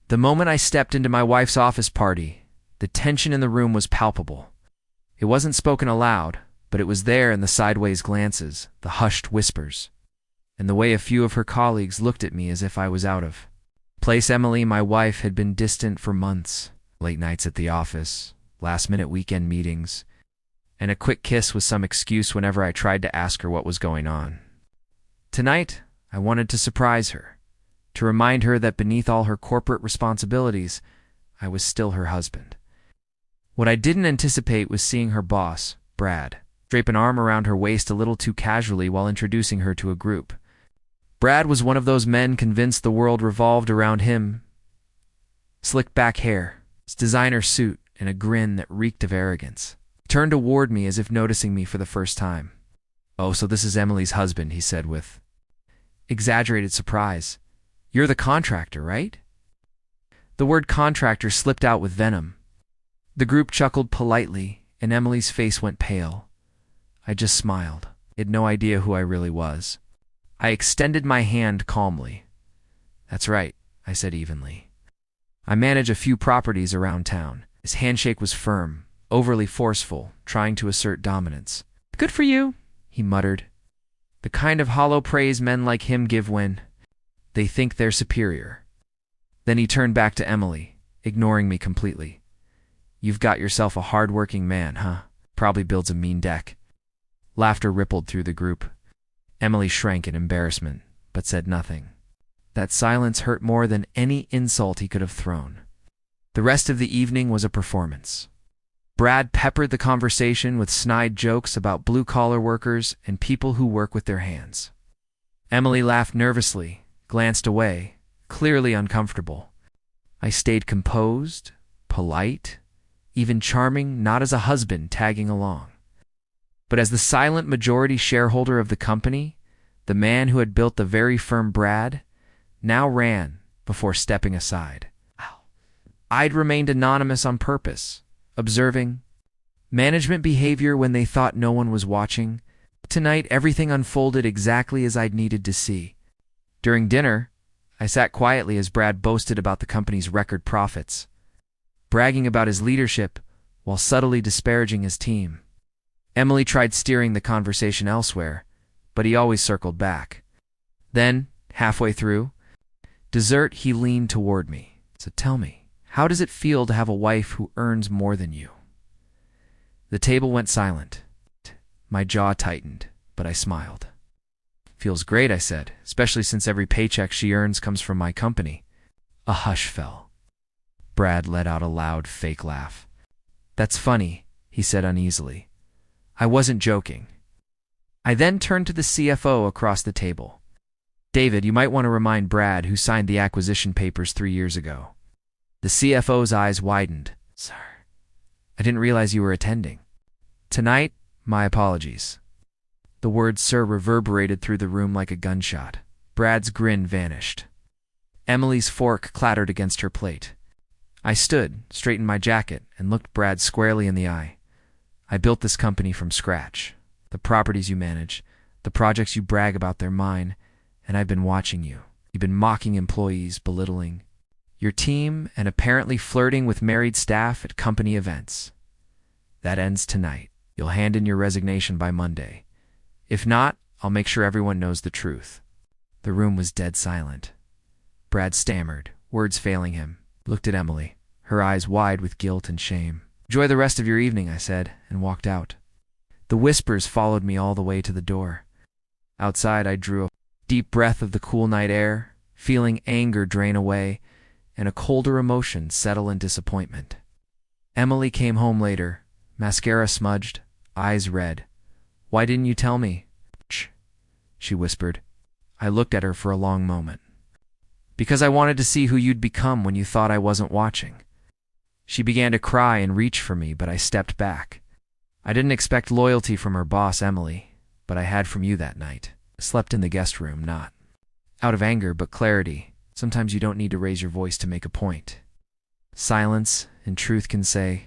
The moment I stepped into my wife's office party, the tension in the room was palpable. It wasn't spoken aloud, but it was there in the sideways glances, the hushed whispers, and the way a few of her colleagues looked at me as if I was out of place. Emily, my wife, had been distant for months. Late nights at the office, last-minute weekend meetings, and a quick kiss was some excuse whenever I tried to ask her what was going on. Tonight, I wanted to surprise her, to remind her that beneath all her corporate responsibilities, I was still her husband. What I didn't anticipate was seeing her boss, Brad, drape an arm around her waist a little too casually while introducing her to a group. Brad was one of those men convinced the world revolved around him. Slicked back hair, his designer suit, and a grin that reeked of arrogance. He turned toward me as if noticing me for the first time. "Oh, so this is Emily's husband," he said with exaggerated surprise. "You're the contractor, right?" The word contractor slipped out with venom. The group chuckled politely, and Emily's face went pale. I just smiled. I had no idea who I really was. I extended my hand calmly. "That's right," I said evenly. "I manage a few properties around town." His handshake was firm, overly forceful, trying to assert dominance. "Good for you," he muttered. The kind of hollow praise men like him give when they think they're superior. Then he turned back to Emily, ignoring me completely. "You've got yourself a hard-working man, huh? Probably builds a mean deck." Laughter rippled through the group. Emily shrank in embarrassment, but said nothing. That silence hurt more than any insult he could have thrown. The rest of the evening was a performance. Brad peppered the conversation with snide jokes about blue-collar workers and people who work with their hands. Emily laughed nervously, glanced away, clearly uncomfortable. I stayed composed, polite, even charming, not as a husband tagging along, but as the silent majority shareholder of the company, the man who had built the very firm Brad now ran before stepping aside. I'd remained anonymous on purpose, observing management behavior when they thought no one was watching. Tonight, everything unfolded exactly as I'd needed to see. During dinner, I sat quietly as Brad boasted about the company's record profits, bragging about his leadership while subtly disparaging his team. Emily tried steering the conversation elsewhere, but he always circled back. Then, halfway through dessert, he leaned toward me. "So tell me, how does it feel to have a wife who earns more than you?" The table went silent. My jaw tightened, but I smiled. "Feels great," I said, "especially since every paycheck she earns comes from my company." A hush fell. Brad let out a loud, fake laugh. "That's funny," he said uneasily. "I wasn't joking." I then turned to the CFO across the table. "David, you might want to remind Brad who signed the acquisition papers 3 years ago." The CFO's eyes widened. "Sir, I didn't realize you were attending." "Tonight, my apologies." The word "sir" reverberated through the room like a gunshot. Brad's grin vanished. Emily's fork clattered against her plate. I stood, straightened my jacket, and looked Brad squarely in the eye. "I built this company from scratch. The properties you manage, the projects you brag about, they're mine, and I've been watching you. You've been mocking employees, belittling your team, and apparently flirting with married staff at company events. That ends tonight. You'll hand in your resignation by Monday. If not, I'll make sure everyone knows the truth." The room was dead silent. Brad stammered, words failing him, looked at Emily, her eyes wide with guilt and shame. "Enjoy the rest of your evening," I said, and walked out. The whispers followed me all the way to the door. Outside, I drew a deep breath of the cool night air, feeling anger drain away and a colder emotion settle in disappointment. Emily came home later, mascara smudged, eyes red. "Why didn't you tell me?" "Shh," she whispered. I looked at her for a long moment. "Because I wanted to see who you'd become when you thought I wasn't watching." She began to cry and reach for me, but I stepped back. "I didn't expect loyalty from her boss, Emily, but I had from you that night. I slept in the guest room, not out of anger, but clarity. Sometimes you don't need to raise your voice to make a point. Silence, in truth, can say,